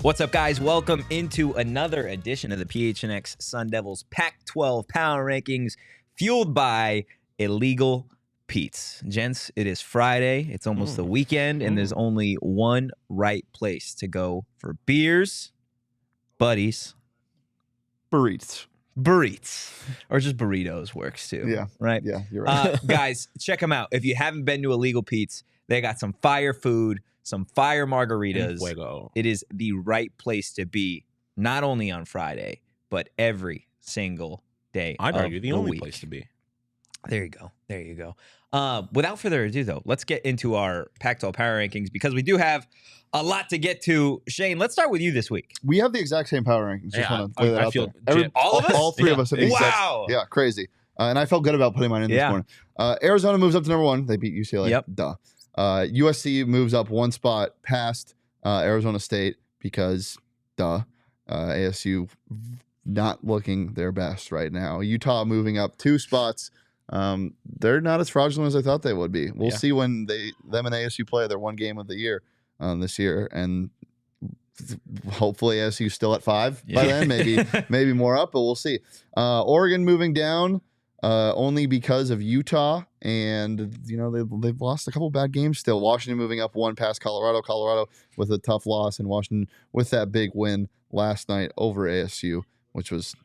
What's up, guys? Welcome into another edition of the PHNX Sun Devils Pac-12 Power Rankings, fueled by Illegal Pete's. Gents, it is Friday. It's almost the weekend, and there's only one right place to go for beers, buddies, burritos, or just burritos works too. Yeah. Right? Yeah, you're right. Guys, check them out. If you haven't been to Illegal Pete's, they got some fire food, some fire margaritas. Fuego. It is the right place to be, not only on Friday, but every single day. I'd argue the only week. place to be. There you go. There you go. Without further ado, though, let's get into our Pac-12 Power Rankings because we do have a lot to get to. Shane, let's start with you this week. We have the exact same power rankings. Just Yeah, want to lay that I out feel there. all of us? All three of us have the exact. Wow. Yeah, crazy. And I felt good about putting mine in this Yeah. morning. Arizona moves up to number 1. They beat UCLA. Yep. Duh. USC moves up 1 spot past Arizona State because, ASU not looking their best right now. Utah moving up 2 spots. They're not as fraudulent as I thought they would be. We'll see when them and ASU play their one game of the year this year, and hopefully ASU still at 5 by then, maybe more up, but we'll see. Oregon moving down only because of Utah, and they've lost a couple bad games still. Washington moving up 1 past Colorado with a tough loss, and Washington with that big win last night over ASU, which was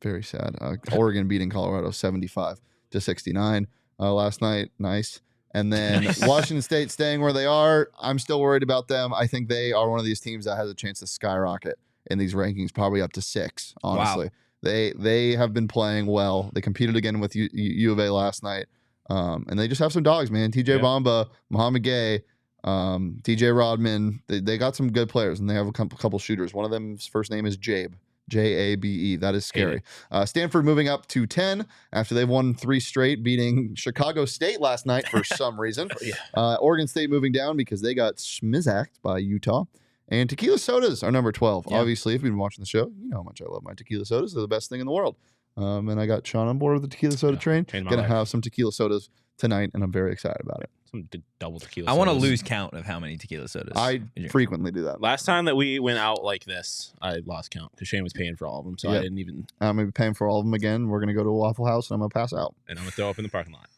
very sad. Oregon beating Colorado 75-69 last night. Nice. And then Washington State staying where they are. I'm still worried about them. I think they are one of these teams that has a chance to skyrocket in these rankings, probably up to 6, honestly. Wow. They have been playing well. They competed again with U of A last night. And they just have some dogs, man. TJ Bamba, Muhammad Gay, TJ Rodman. They got some good players, and they have a couple shooters. One of them's first name is Jabe. Jabe. That is scary. Stanford moving up to 10 after they've won 3 straight, beating Chicago State last night for some reason. Oregon State moving down because they got schmizacked by Utah. And tequila sodas are number 12. Yeah. Obviously, if you've been watching the show, you know how much I love my tequila sodas. They're the best thing in the world. And I got Sean on board with the tequila soda train. Gonna have some tequila sodas tonight, and I'm very excited about it. Some double tequila I want to sodas. lose count of how many tequila sodas. I frequently do that. Last time that we went out like this, I lost count because Shane was paying for all of them, so I didn't even. I'm going to be paying for all of them again. We're going to go to a Waffle House, and I'm going to pass out. And I'm going to throw up in the parking lot.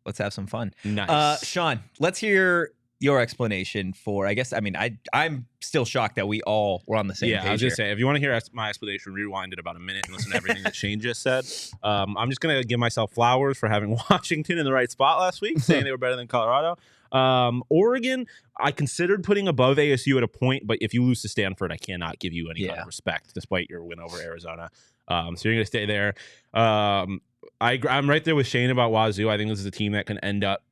Let's have some fun. Nice. Sean, let's hear your explanation for, I'm still shocked that we all were on the same page. I was here. just saying, if you want to hear my explanation, rewind it about a minute and listen to everything that Shane just said. I'm just going to give myself flowers for having Washington in the right spot last week, saying they were better than Colorado. Oregon, I considered putting above ASU at a point, but if you lose to Stanford, I cannot give you any kind of respect, despite your win over Arizona. So you're going to stay there. I'm right there with Shane about Wazoo. I think this is a team that can end up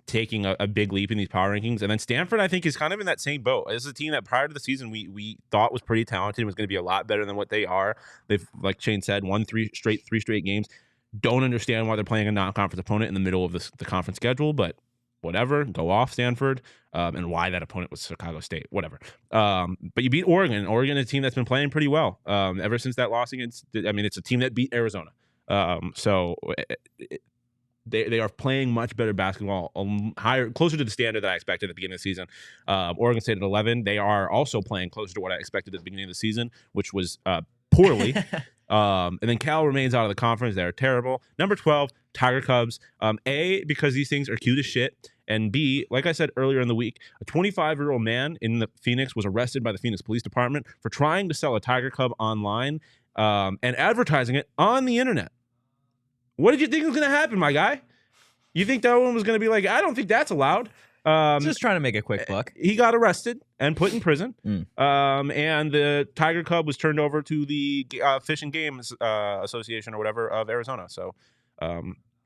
taking a big leap in these power rankings. And then Stanford, I think, is kind of in that same boat. This is a team that prior to the season we thought was pretty talented, was going to be a lot better than what they are. They've, like Shane said, won 3 straight games. Don't understand why they're playing a non-conference opponent in the middle of the conference schedule, but whatever. Go off Stanford, and why that opponent was Chicago State, whatever. But you beat Oregon. Oregon is a team that's been playing pretty well ever since that loss against. It's a team that beat Arizona. They are playing much better basketball, closer to the standard that I expected at the beginning of the season. Oregon State at 11. They are also playing closer to what I expected at the beginning of the season, which was poorly. And then Cal remains out of the conference. They're terrible. Number 12, Tiger Cubs. A, because these things are cute as shit. And B, like I said earlier in the week, a 25-year-old man in the Phoenix was arrested by the Phoenix Police Department for trying to sell a Tiger Cub online and advertising it on the internet. What did you think was going to happen, my guy? You think that one was going to be like, I don't think that's allowed. Just trying to make a quick buck. He got arrested and put in prison. And the Tiger Cub was turned over to the Fish and Games Association or whatever of Arizona. So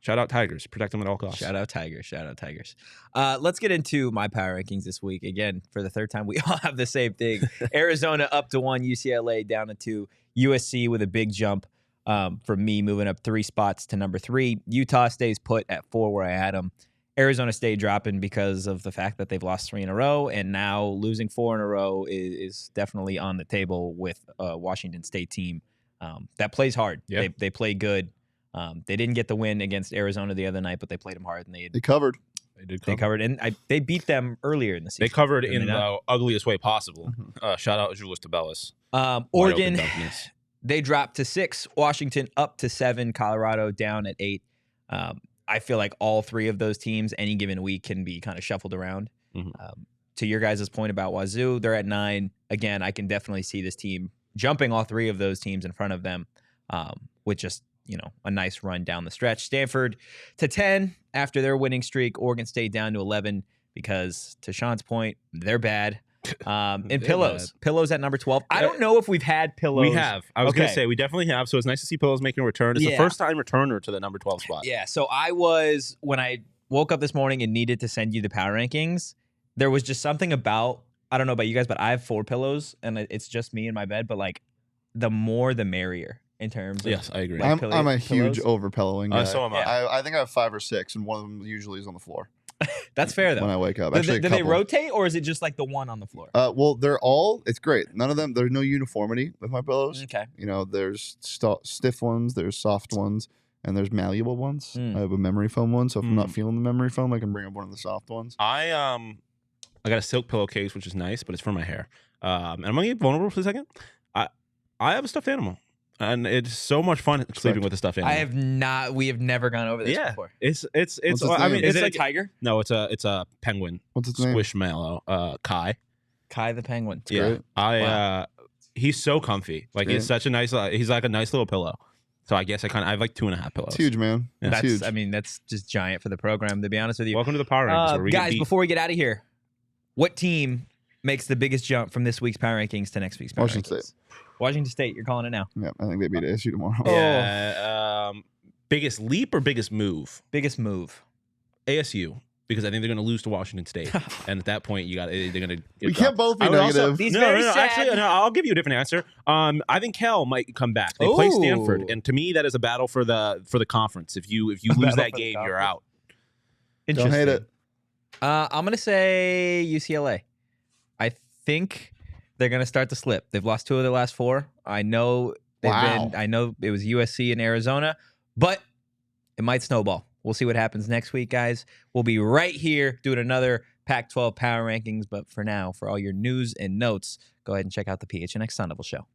shout out Tigers. Protect them at all costs. Shout out Tigers. Let's get into my power rankings this week. Again, for the third time, we all have the same thing. Arizona up to 1, UCLA down to 2, USC with a big jump. For me, moving up 3 spots to number 3. Utah stays put at 4 where I had them. Arizona State dropping because of the fact that they've lost 3 in a row, and now losing 4 in a row is definitely on the table with a Washington State team that plays hard. Yeah. They play good. They didn't get the win against Arizona the other night, but they played them hard, and They covered. They did They covered, and they beat them earlier in the season. They covered did in they not? the ugliest way possible. Shout out Julius Tabellis. Oregon, Dunkiness. they dropped to 6. Washington up to 7. Colorado down at 8. I feel like all 3 of those teams any given week can be kind of shuffled around. To your guys' point about Wazoo, they're at 9. Again, I can definitely see this team jumping all 3 of those teams in front of them with just, a nice run down the stretch. Stanford to 10 after their winning streak. Oregon State down to 11 because, to Sean's point, they're bad. And Pillows at number 12. I don't know if we've had Pillows. We have. I was going to say, we definitely have. So it's nice to see Pillows making a return. It's the first time returner to the number 12 spot. Yeah. So when I woke up this morning and needed to send you the power rankings, there was just something about, I don't know about you guys, but I have 4 pillows and it's just me in my bed. But like, the more the merrier in terms of. Yes, I agree. Like, I'm a huge overpillowing guy. So am I. I think I have 5 or 6, and one of them usually is on the floor. That's fair, though. When I wake up. Do they rotate, or is it just like the one on the floor? Well, it's great. None of them, there's no uniformity with my pillows. Okay. There's stiff ones, there's soft ones, and there's malleable ones. I have a memory foam one, so if I'm not feeling the memory foam, I can bring up one of the soft ones. I got a silk pillowcase, which is nice, but it's for my hair. And I'm going to get vulnerable for a second. I have a stuffed animal. And it's so much fun sleeping with a stuffed animal. We have never gone over this yeah, before. It's I mean, is it's it like a tiger? No, it's a penguin. What's its name? Squishmallow. Kai. Kai the penguin. Yeah. Great. He's so comfy. Like he's such a nice he's like a nice little pillow. So I guess I have like 2.5 pillows. It's huge, man. Yeah. It's huge. I mean, that's just giant for the program, to be honest with you. Welcome to the Power Rankings. Where we guys, before we get out of here, what team makes the biggest jump from this week's Power Rankings to next week's Power Rankings? Washington State. Washington State, you're calling it now. Yeah, I think they beat ASU tomorrow. Yeah. Biggest leap or biggest move? Biggest move. ASU. Because I think they're going to lose to Washington State, and at that point, they're going to. We can't both be negative. No. Actually, no. I'll give you a different answer. I think Cal might come back. They play Stanford, and to me, that is a battle for the conference. If you lose that game, you're out. Don't hate it. I'm going to say UCLA. I think they're going to start to slip. They've lost 2 of their last 4. I know I know it was USC and Arizona, but it might snowball. We'll see what happens next week, guys. We'll be right here doing another Pac-12 Power Rankings. But for now, for all your news and notes, go ahead and check out the PHNX Sun Devils show.